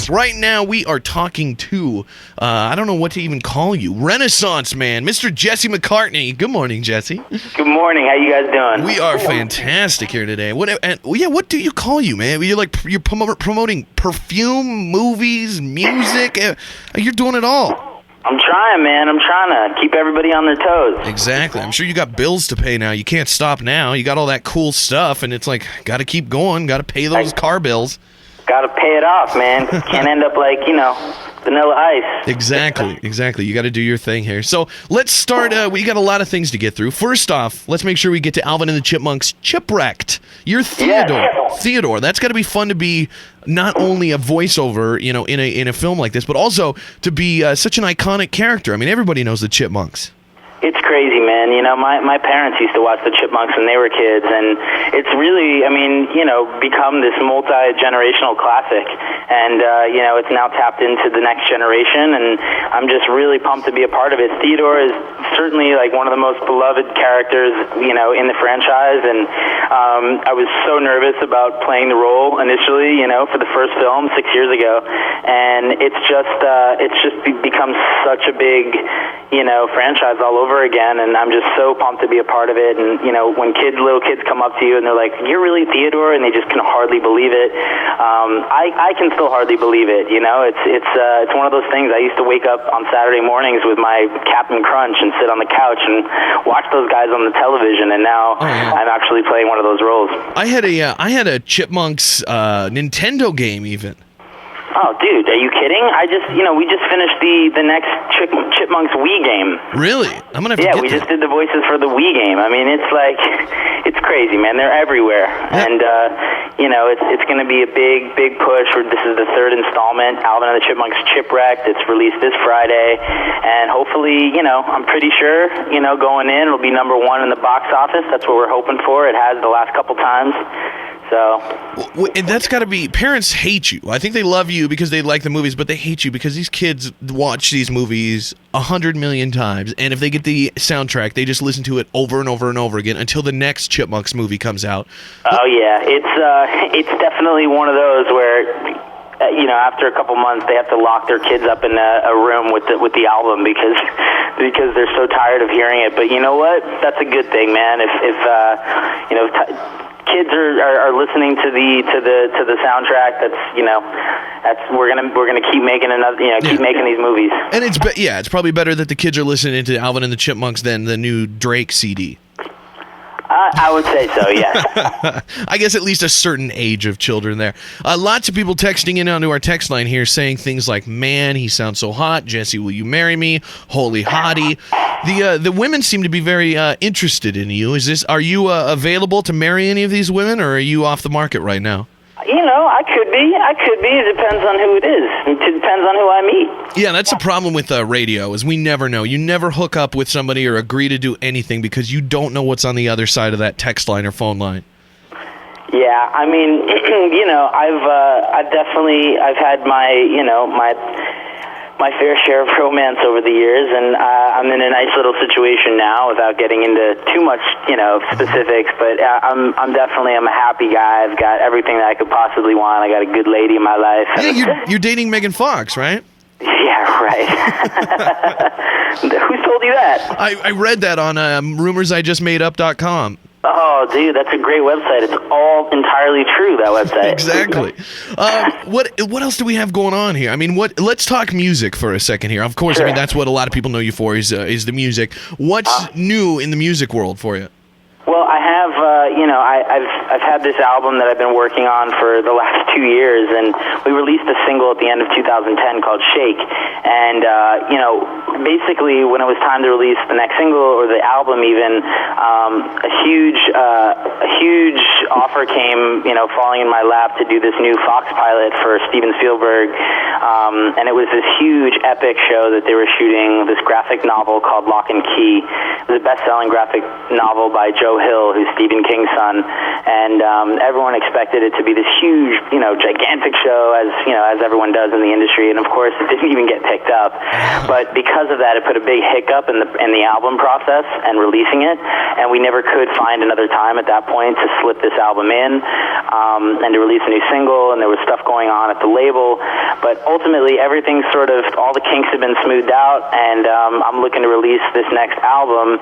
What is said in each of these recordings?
Chipmunks. Right now, we are talking to, I don't know what to even call you, Renaissance man, Mr. Jesse McCartney. Good morning, Jesse. Good morning. How you guys doing? We are fantastic here today. What do you call you, man? You're promoting Perfume, movies, music. You're doing it all. I'm trying, man. I'm trying to keep everybody on their toes. Exactly. I'm sure you got bills to pay now. You can't stop now. You got all that cool stuff, and it's like, got to keep going. Got to pay those car bills. Got to pay it off, man. Can't end up like, Vanilla Ice. Exactly. You got to do your thing here. So let's start. We got a lot of things to get through. First off, let's make sure we get to Alvin and the Chipmunks. Chipwrecked. You're Theodore. Yes. Theodore. That's got to be fun to be not only a voiceover, in a film like this, but also to be such an iconic character. I mean, everybody knows the Chipmunks. It's crazy, man. My parents used to watch the Chipmunks when they were kids, and it's really, become this multi-generational classic. And, it's now tapped into the next generation, and I'm just really pumped to be a part of it. Theodore is certainly, like, one of the most beloved characters, in the franchise, and I was so nervous about playing the role initially, for the first film 6 years ago. And it's just become such a big, franchise all over again, and I'm just so pumped to be a part of it. And when little kids come up to you and they're like, "You're really Theodore," and they just can hardly believe it. I can still hardly believe it. It's one of those things. I used to wake up on Saturday mornings with my Captain Crunch and sit on the couch and watch those guys on the television, and now I'm actually playing one of those roles. I had a Chipmunks Nintendo game even. Oh, dude, are you kidding? We just finished the next Chipmunks Wii game. Really? I'm gonna have to get we just did the voices for the Wii game. I mean, it's crazy, man. They're everywhere, and it's gonna be a big push. This is the third installment, Alvin and the Chipmunks Chipwrecked. It's released this Friday, and hopefully, I'm pretty sure, going in, it'll be number one in the box office. That's what we're hoping for. It has the last couple times. So that's got to be, parents hate you. I think they love you because they like the movies, but they hate you because these kids watch these movies 100 million times, and if they get the soundtrack, they just listen to it over and over and over again until the next Chipmunks movie comes out. Oh yeah, it's definitely one of those where after a couple months they have to lock their kids up in a room with the album because they're so tired of hearing it. But you know what? That's a good thing, man. If kids are listening to the soundtrack, that's we're gonna keep making making these movies. And it's probably better that the kids are listening to Alvin and the Chipmunks than the new Drake CD. I would say so, yeah. I guess at least a certain age of children there. Lots of people texting in onto our text line here saying things like, "Man, he sounds so hot. Jesse, will you marry me? Holy hottie." The women seem to be very interested in you. Are you available to marry any of these women, or are you off the market right now? I could be. It depends on who it is. It depends on who I meet. Yeah, that's the problem with radio, is we never know. You never hook up with somebody or agree to do anything because you don't know what's on the other side of that text line or phone line. Yeah, I mean, I've had my fair share of romance over the years, and I'm in a nice little situation now without getting into too much, specifics, but I'm a happy guy. I've got everything that I could possibly want. I got a good lady in my life. Yeah, you're dating Megan Fox, right? Yeah, right. Who told you that? I read that on rumorsijustmadeup.com. Oh, dude, that's a great website. It's all entirely true, that website. Exactly. What else do we have going on here? I mean, let's talk music for a second here. Of course, sure. I mean, that's what a lot of people know you for is the music. What's new in the music world for you? Well, I have, I've had this album that I've been working on for the last 2 years, and we released a single at the end of 2010 called Shake. And, basically when it was time to release the next single or the album even, a huge offer came, falling in my lap to do this new Fox pilot for Steven Spielberg. And it was this huge epic show that they were shooting, this graphic novel called Lock and Key. It was a best-selling graphic novel by Joe Hill, who's Stephen King's son, and everyone expected it to be this huge, gigantic show, as everyone does in the industry, and of course it didn't even get picked up. But because because of that, it put a big hiccup in the album process and releasing it, and we never could find another time at that point to slip this album in and to release a new single, and there was stuff going on at the label. But ultimately, everything sort of, all the kinks have been smoothed out, and I'm looking to release this next album.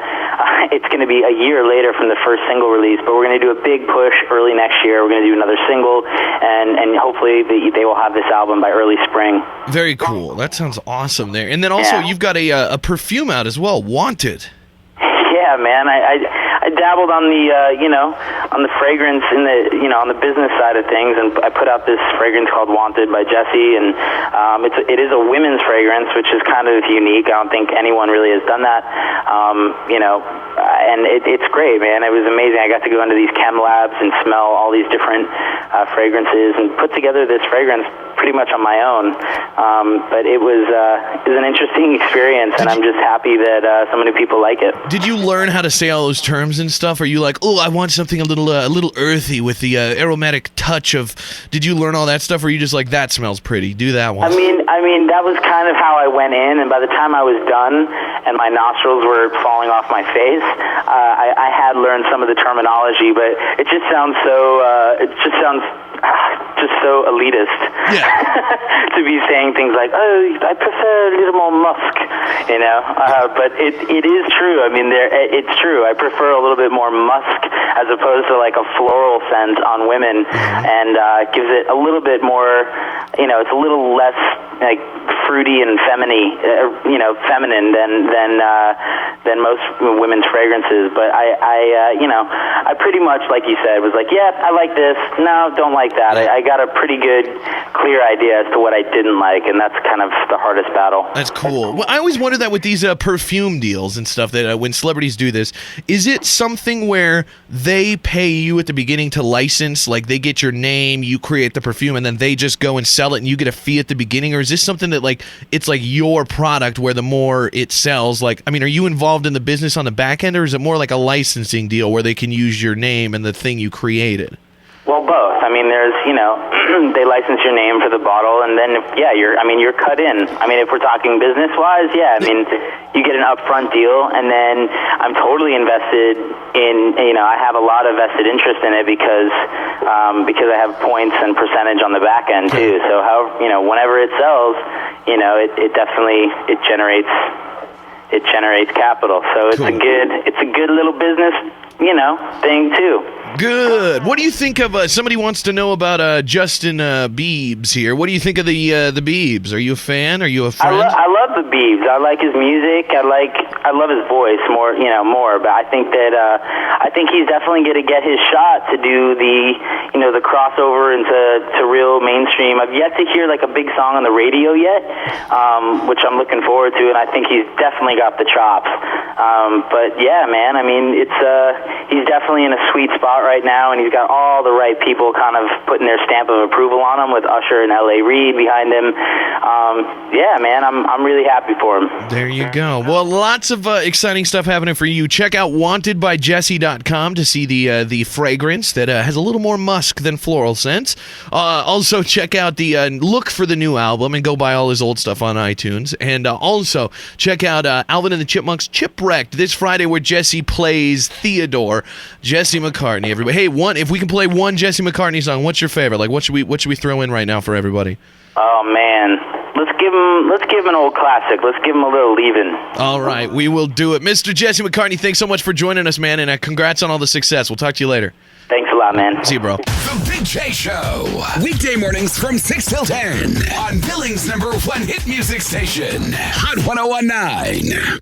It's going to be a year later from the first single release, but we're going to do a big push early next year. We're going to do another single, and hopefully they will have this album by early spring. Very cool. That sounds awesome there. And then also, you've got a perfume out as well, Wanted. Yeah, man. I dabbled on the on the fragrance in the on the business side of things, and I put out this fragrance called Wanted by Jessie, and it is a women's fragrance, which is kind of unique. I don't think anyone really has done that. And it's great, man. It was amazing. I got to go into these chem labs and smell all these different fragrances and put together this fragrance pretty much on my own. But it was an interesting experience, and I'm just happy that so many people like it. Did you learn how to say all those terms and stuff? Are you like, oh, I want something a little earthy with the aromatic touch of? Did you learn all that stuff, or are you just like, that smells pretty, do that one? I mean, that was kind of how I went in, and by the time I was done and my nostrils were falling off my face, I had learned some of the terminology, but it just sounds just so elitist. Yeah. To be saying things like, oh, I prefer a little more musk, but it is true. I mean, it's true. I prefer a little bit more musk as opposed to like a floral scent on women, and gives it a little bit more, it's a little less like fruity and feminine than most women's fragrances. But I pretty much, like you said, was like, yeah, I like this. No, don't like that. I got a pretty good, clear idea as to what I didn't like, and that's kind of the hardest battle. That's cool. Well, I always wonder that with these perfume deals and stuff, that when celebrities do this, is it something where they pay you at the beginning to license, like they get your name, you create the perfume, and then they just go and sell it and you get a fee at the beginning? Or is this something that like it's like your product where the more it sells, like, I mean, are you involved in the business on the back end, or is it more like a licensing deal where they can use your name and the thing you created? Well, both. I mean, there's, they license your name for the bottle, and then, you're cut in. I mean, if we're talking business-wise, you get an upfront deal, and then I'm totally invested in, I have a lot of vested interest in it because I have points and percentage on the back end, too. So, whenever it sells, it definitely, it generates capital. So it's a good little business, thing, too. Good. What do you think of, somebody wants to know about Justin Biebs here. What do you think of the Biebs? Are you a fan? Are you a friend? I love the Biebs. I like his music. I love his voice more, but I think he's definitely going to get his shot to do the crossover into real mainstream. I've yet to hear like a big song on the radio yet, which I'm looking forward to, and I think he's definitely got the chops. But yeah, man, I mean, he's definitely in a sweet spot right now, and he's got all the right people kind of putting their stamp of approval on him, with Usher and L.A. Reid behind him. Yeah, man, I'm really happy for him. There you go. Well, lots of exciting stuff happening for you. Check out wantedbyjesse.com to see the fragrance that has a little more musk than floral scents. Also, check out look for the new album and go buy all his old stuff on iTunes. And also, check out Alvin and the Chipmunks Chipwrecked this Friday, where Jesse plays Theodore, Jesse McCartney. Everybody, hey, if we can play one Jesse McCartney song, what's your favorite? Like, what should we throw in right now for everybody? Oh man, let's give him an old classic. Let's give him a little Leavin'. All right, we will do it. Mr. Jesse McCartney, thanks so much for joining us, man, and congrats on all the success. We'll talk to you later. Thanks a lot, man. See you, bro. The Big J Show. Weekday mornings from 6 till 10 on Billings' #1 hit music station, Hot 101.9.